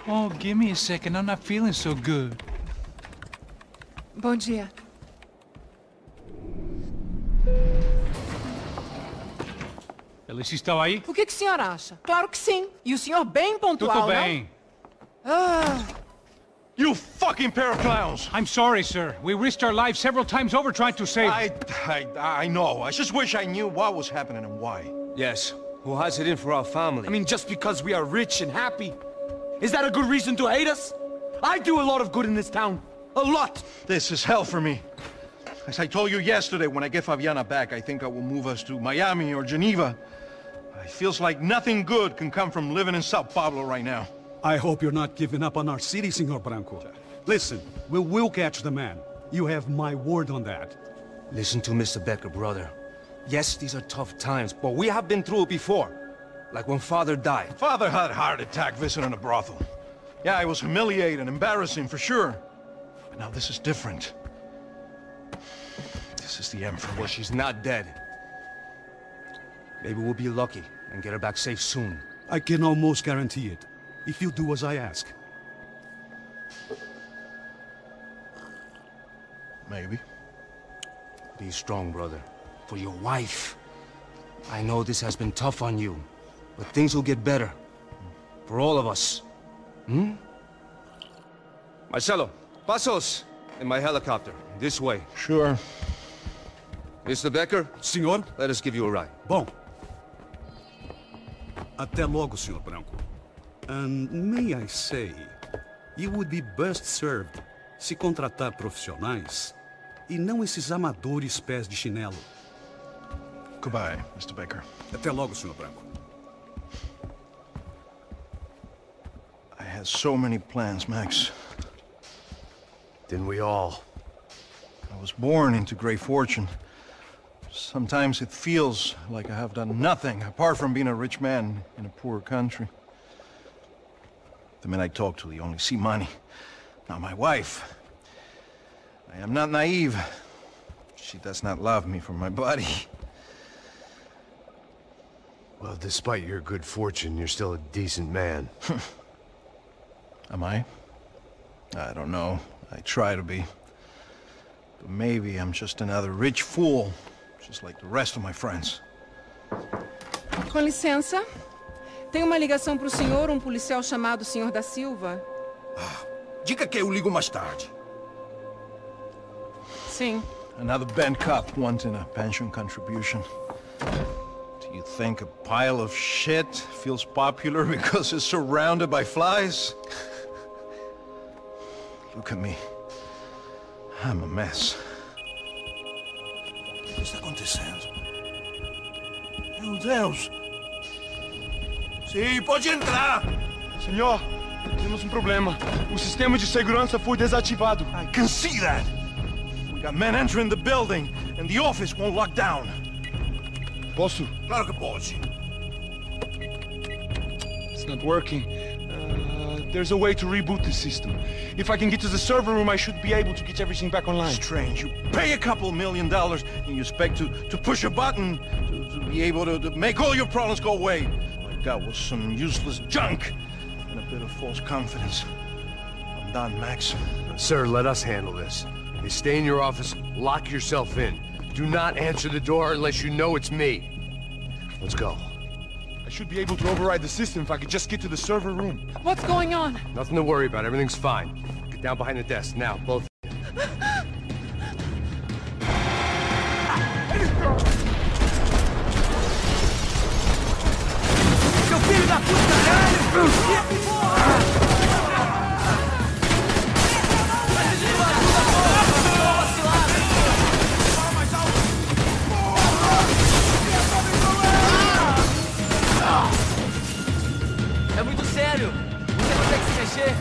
Oh, give me a second. I'm not feeling so good. Bom dia. Alice estava aí? O que o senhor acha? Claro que sim. E o senhor bem pontual, Tudo bem. You fucking pair of clowns! I'm sorry, sir. We risked our lives several times over trying to save... I know. I just wish I knew what was happening and why. Yes. Who has it in for our family? I mean, just because we are rich and happy, is that a good reason to hate us? I do a lot of good in this town. A lot! This is hell for me. As I told you yesterday, when I get Fabiana back, I think I will move us to Miami or Geneva. It feels like nothing good can come from living in Sao Paulo right now. I hope you're not giving up on our city, Senor Branco. Listen, we will catch the man. You have my word on that. Listen to Mr. Becker, brother. Yes, these are tough times, but we have been through it before. Like when Father died. Father had a heart attack visiting a brothel. Yeah, it was humiliating, embarrassing, for sure. But now this is different. This is the end for me. Well, she's not dead. Maybe we'll be lucky and get her back safe soon. I can almost guarantee it, if you do as I ask. Maybe. Be strong, brother. For your wife. I know this has been tough on you, but things will get better. For all of us. Hmm? Marcelo, pasos in my helicopter. This way. Sure. Mr. Becker? Senhor? Let us give you a ride. Bom. Até logo, Senhor Branco. And may I say, you would be best served se contratar profissionais e não esses amadores pés de chinelo. Goodbye, Mr. Baker. Até logo, Senhor Branco. I had so many plans, Max. Didn't we all? I was born into great fortune. Sometimes it feels like I have done nothing apart from being a rich man in a poor country. The men I talk to, they only see money. Not my wife. I am not naive. She does not love me for my body. Well, despite your good fortune, you're still a decent man. Am I? I don't know. I try to be. But maybe I'm just another rich fool, just like the rest of my friends. Com licença. Tem uma ligação para o senhor, policial chamado Sr. da Silva. Diga que eu ligo mais tarde. Sim. Another bent cop wanting a pension contribution. Do you think a pile of shit feels popular because it's surrounded by flies? Look at me. I'm a mess. O que está acontecendo? Meu Deus! Sim, pode entrar! Senhor, temos problema. O sistema de segurança foi desativado. I can see that! We got men entering the building, and the office won't lock down. Posso? Claro que pode. It's not working. There's a way to reboot the system. If I can get to the server room, I should be able to get everything back online. Strange. You pay a couple $1 million, and you expect to push a button to be able to make all your problems go away. All I got was some useless junk and a bit of false confidence. I'm done, Max. Sir, let us handle this. You stay in your office, lock yourself in. Do not answer the door unless you know it's me. Let's go. I should be able to override the system if I could just get to the server room. What's going on? Nothing to worry about. Everything's fine. Get down behind the desk. Now, both. Seu filho da puta, caralho! É muito sério! Você consegue se mexer?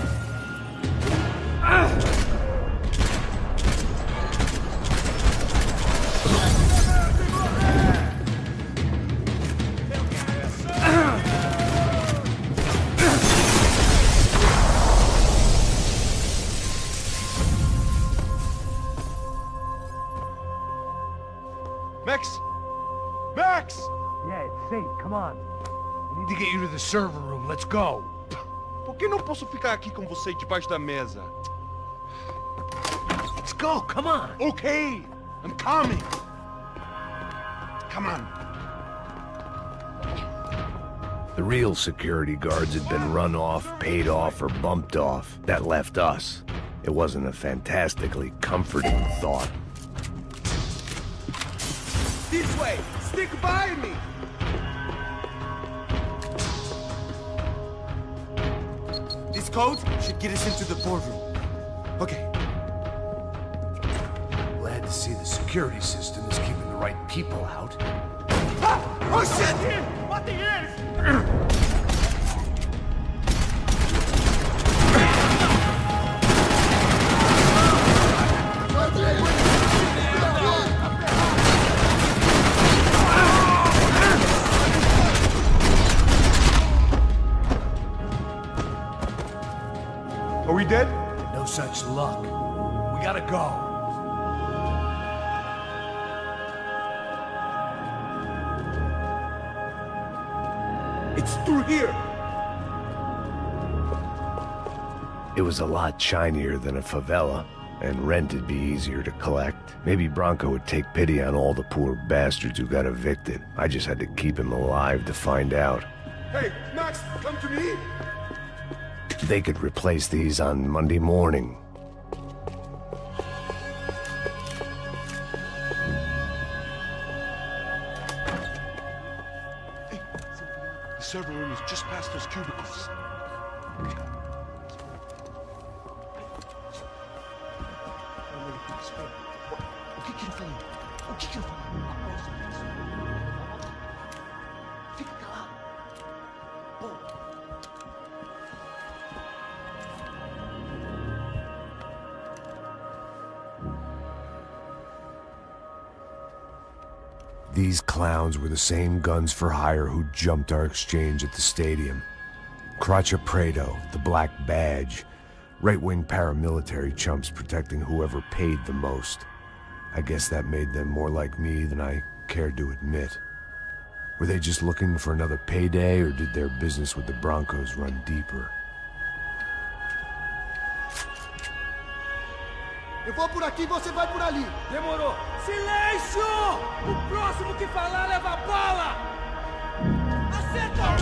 Max! Max! Yeah, it's safe. Come on. We need to get you to the server room. Let's go. Por que não posso ficar aqui com você debaixo da mesa? Let's go, come on! Okay, I'm coming. Come on. The real security guards had been run off, paid off, or bumped off. That left us. It wasn't a fantastically comforting thought. This way! Stick by me! This code should get us into the boardroom. Okay. Glad to see the security system is keeping the right people out. Ah! Oh shit! What the hell? Are we dead? No such luck. We gotta go. It's through here! It was a lot shinier than a favela, and rent'd be easier to collect. Maybe Bronco would take pity on all the poor bastards who got evicted. I just had to keep him alive to find out. Hey, Max, come to me. They could replace these on Monday morning. The server room is just past those cubicles. O que ele falou? O que ele falou? Fica calado. These clowns were the same guns for hire who jumped our exchange at the stadium. Craccia Prado, the Black Badge, right-wing paramilitary chumps protecting whoever paid the most. I guess that made them more like me than I cared to admit. Were they just looking for another payday, or did their business with the Broncos run deeper? Eu vou por aqui, você vai por ali. Demorou. Silêncio! O próximo que falar leva bala! Acerta!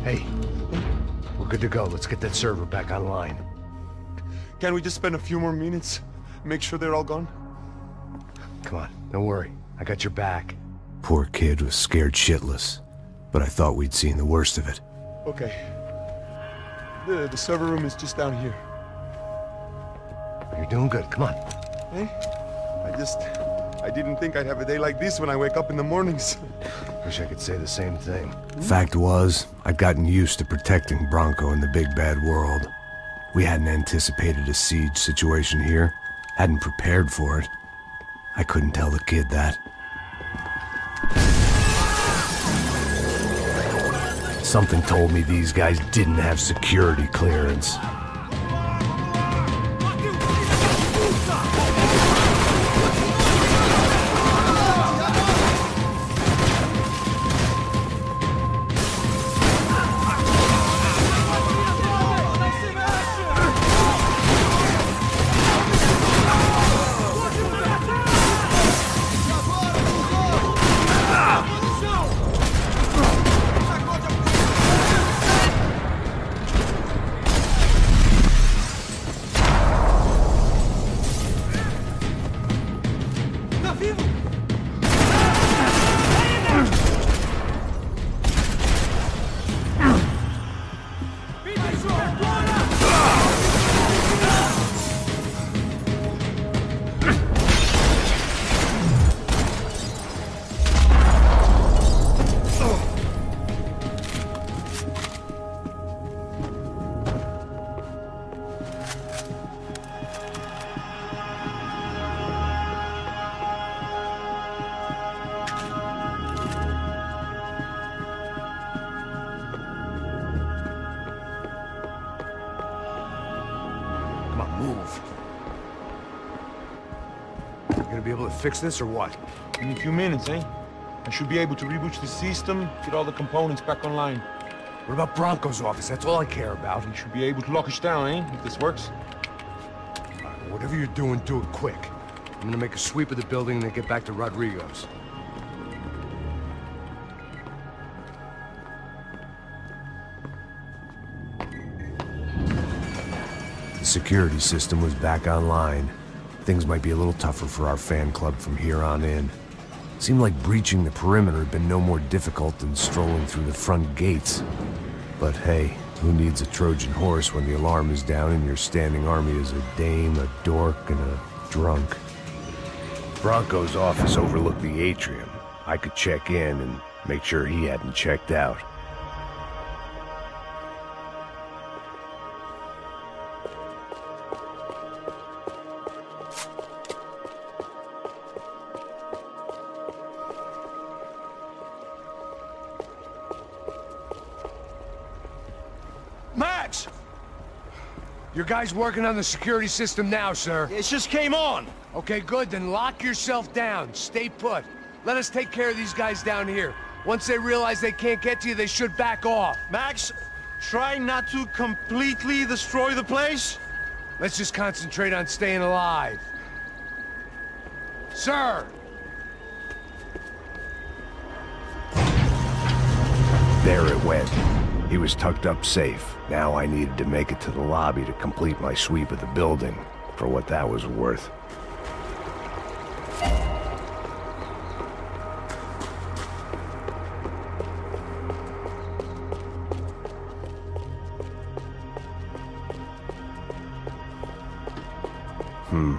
Hey, we're good to go. Let's get that server back online. Can't we just spend a few more minutes? Make sure they're all gone? Come on, don't worry. I got your back. Poor kid was scared shitless, but I thought we'd seen the worst of it. Okay. The server room is just down here. You're doing good. Come on. Hey? I didn't think I'd have a day like this when I wake up in the mornings. Wish I could say the same thing. Fact was, I'd gotten used to protecting Bronco in the big bad world. We hadn't anticipated a siege situation here, hadn't prepared for it. I couldn't tell the kid that. Something told me these guys didn't have security clearance. Come on, move. You gonna be able to fix this or what? In a few minutes, eh? I should be able to reboot the system, get all the components back online. What about Bronco's office? That's all I care about. We should be able to lock us down, eh? If this works. Whatever you're doing, do it quick. I'm gonna make a sweep of the building and then get back to Rodrigo's. The security system was back online. Things might be a little tougher for our fan club from here on in. Seemed like breaching the perimeter had been no more difficult than strolling through the front gates. But hey, who needs a Trojan horse when the alarm is down and your standing army is a dame, a dork, and a drunk? Bronco's office overlooked the atrium. I could check in and make sure he hadn't checked out. Max! Your guy's working on the security system now, sir. It just came on! Okay, good, then lock yourself down. Stay put. Let us take care of these guys down here. Once they realize they can't get to you, they should back off. Max, try not to completely destroy the place. Let's just concentrate on staying alive. Sir! There it went. He was tucked up safe. Now I needed to make it to the lobby to complete my sweep of the building, for what that was worth.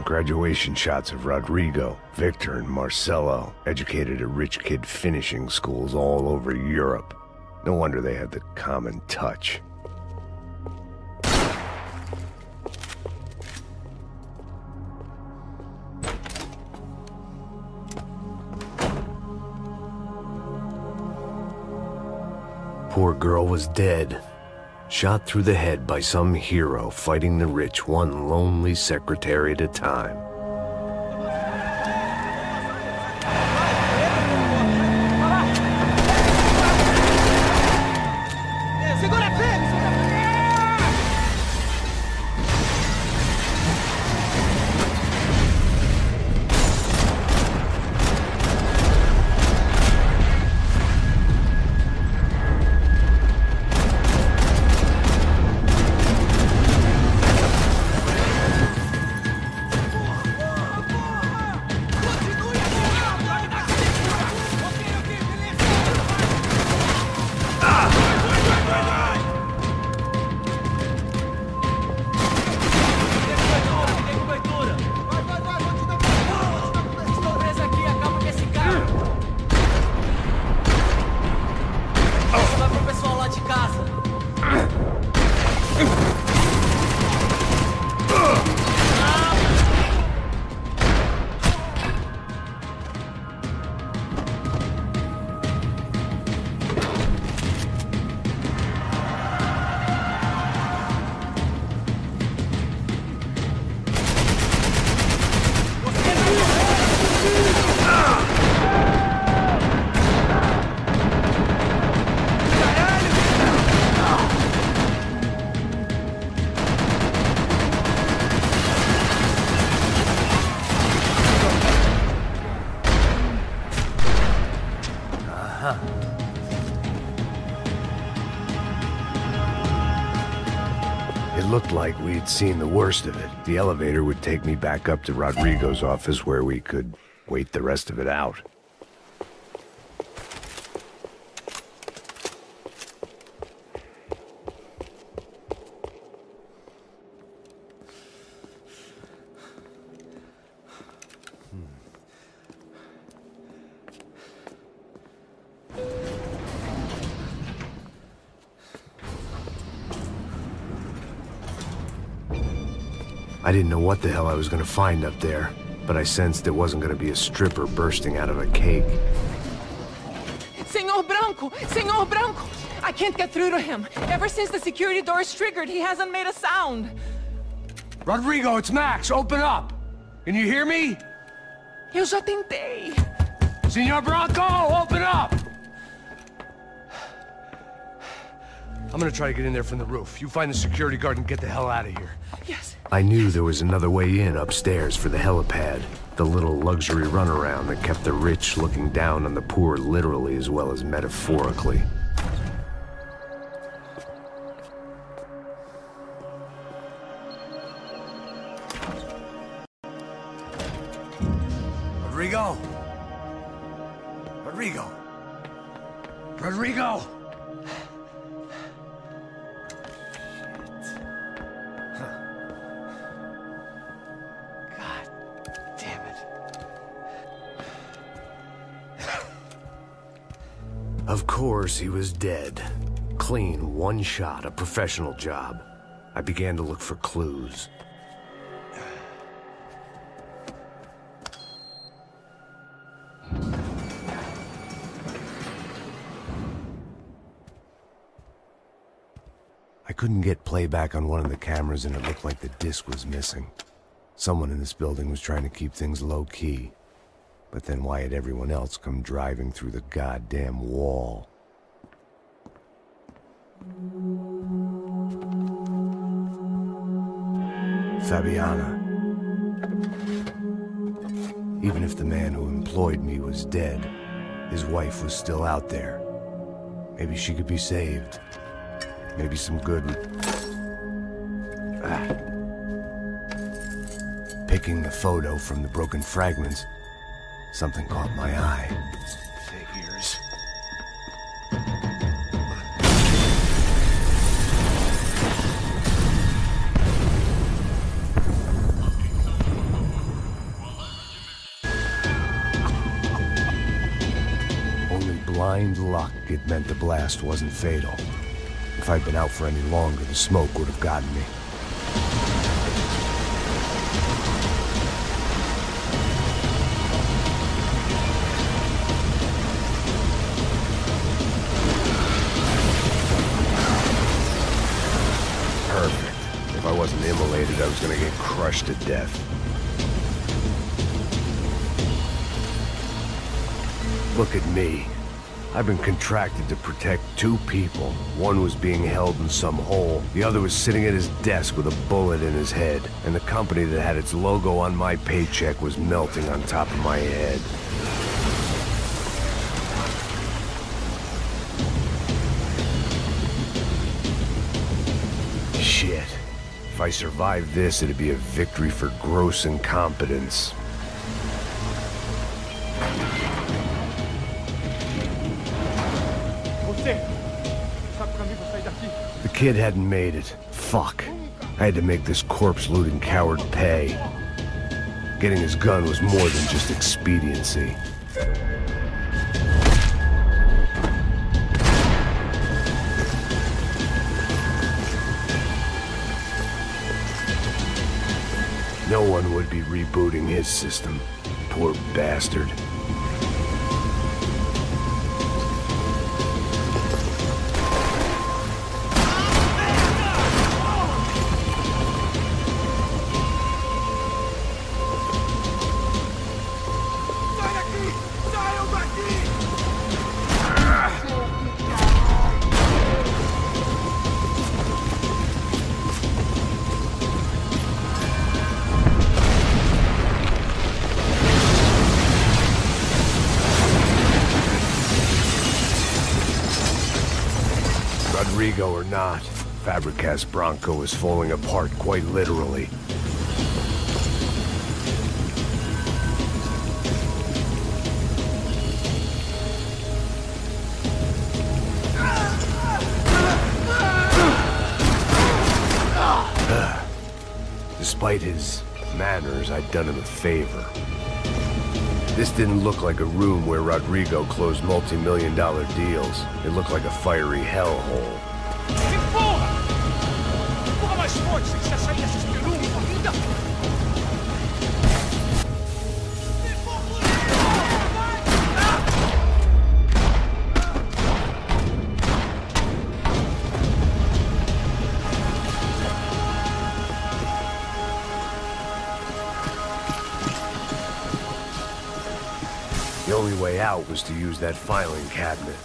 Graduation shots of Rodrigo, Victor, and Marcelo, educated at rich kid finishing schools all over Europe. No wonder they had the common touch. Poor girl was dead. Shot through the head by some hero fighting the rich one lonely secretary at a time. It looked like we'd seen the worst of it. The elevator would take me back up to Rodrigo's office where we could wait the rest of it out. I didn't know what the hell I was going to find up there, but I sensed it wasn't going to be a stripper bursting out of a cake. Senor Branco! Senor Branco! I can't get through to him. Ever since the security door is triggered, he hasn't made a sound. Rodrigo, it's Max. Open up. Can you hear me? Eu já tentei. Senor Bronco, open up! I'm gonna try to get in there from the roof. You find the security guard and get the hell out of here. Yes. I knew there was another way in upstairs for the helipad. The little luxury runaround that kept the rich looking down on the poor literally as well as metaphorically. Rodrigo! Rodrigo! Rodrigo! Of course, he was dead. Clean, one shot, a professional job. I began to look for clues. I couldn't get playback on one of the cameras and it looked like the disc was missing. Someone in this building was trying to keep things low-key. But then why had everyone else come driving through the goddamn wall? Fabiana. Even if the man who employed me was dead, his wife was still out there. Maybe she could be saved. Maybe some good... Picking the photo from the broken fragments, something caught my eye. Figures. Only blind luck it meant the blast wasn't fatal. If I'd been out for any longer, the smoke would have gotten me. Perfect. If I wasn't immolated, I was gonna get crushed to death. Look at me. I've been contracted to protect two people. One was being held in some hole. The other was sitting at his desk with a bullet in his head. And the company that had its logo on my paycheck was melting on top of my head. Shit. If I survived this, it'd be a victory for gross incompetence. The kid hadn't made it. Fuck. I had to make this corpse-looting coward pay. Getting his gun was more than just expediency. No one would be rebooting his system. Poor bastard. Rodrigo or not, Fabricas Bronco is falling apart quite literally. Despite his manners, I'd done him a favor. This didn't look like a room where Rodrigo closed multi-million-dollar deals. It looked like a fiery hellhole. The only way out was to use that filing cabinet.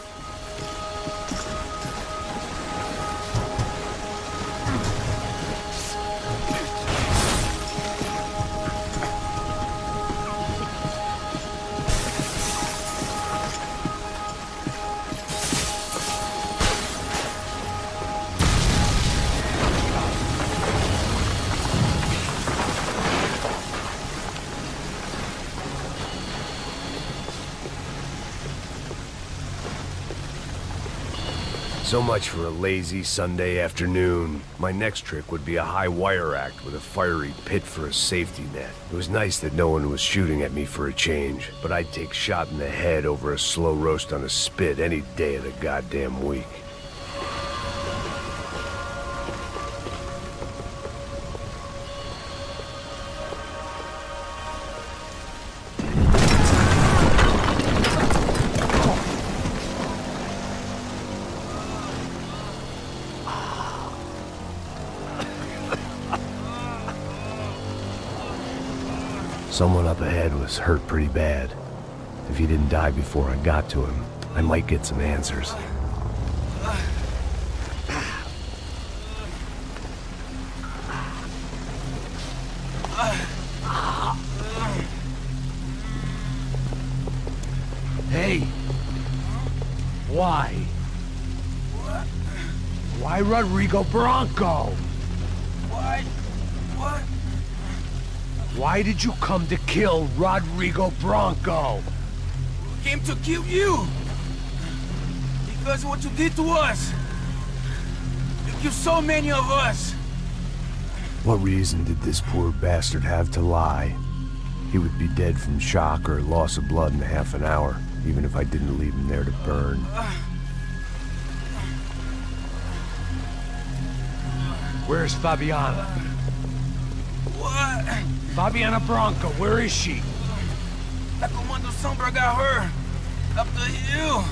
So much for a lazy Sunday afternoon. My next trick would be a high wire act with a fiery pit for a safety net. It was nice that no one was shooting at me for a change, but I'd take shot in the head over a slow roast on a spit any day of the goddamn week. Someone up ahead was hurt pretty bad. If he didn't die before I got to him, I might get some answers. Hey! Why? Why Rodrigo Bronco? Why? What? Why did you come to kill Rodrigo Bronco? Came to kill you! Because of what you did to us! You killed so many of us! What reason did this poor bastard have to lie? He would be dead from shock or loss of blood in half an hour, even if I didn't leave him there to burn. Where's Fabiana? What? Fabiana Bronco, where is she? La Comando Sombra got her! Up the hill!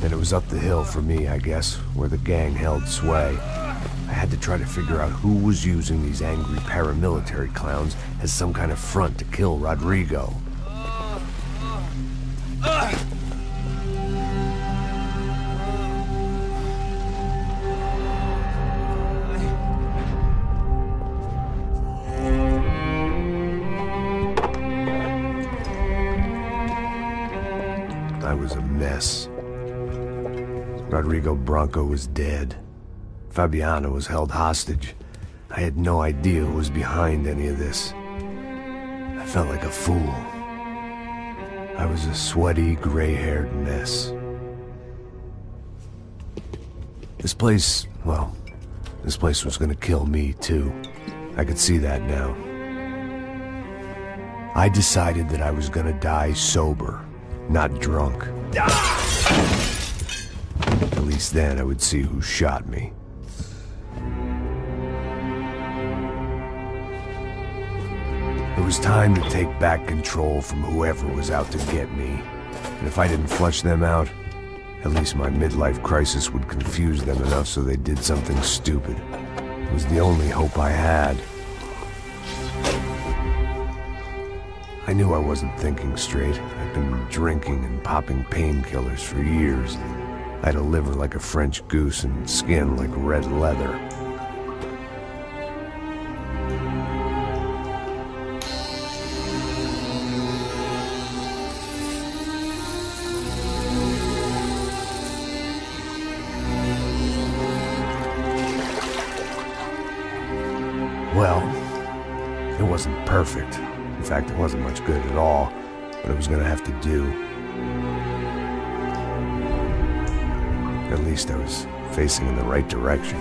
Then it was up the hill for me, I guess, where the gang held sway. I had to try to figure out who was using these angry paramilitary clowns as some kind of front to kill Rodrigo. I was a mess. Rodrigo Bronco was dead. Fabiana was held hostage. I had no idea who was behind any of this. I felt like a fool. I was a sweaty, gray-haired mess. This place, well, this place was gonna kill me, too. I could see that now. I decided that I was gonna die sober, not drunk. At least then I would see who shot me. It was time to take back control from whoever was out to get me. And if I didn't flush them out, at least my midlife crisis would confuse them enough so they did something stupid. It was the only hope I had. I knew I wasn't thinking straight. I'd been drinking and popping painkillers for years. I had a liver like a French goose and skin like red leather. Well, it wasn't perfect. In fact, it wasn't much good at all, but it was gonna have to do. At least I was facing in the right direction.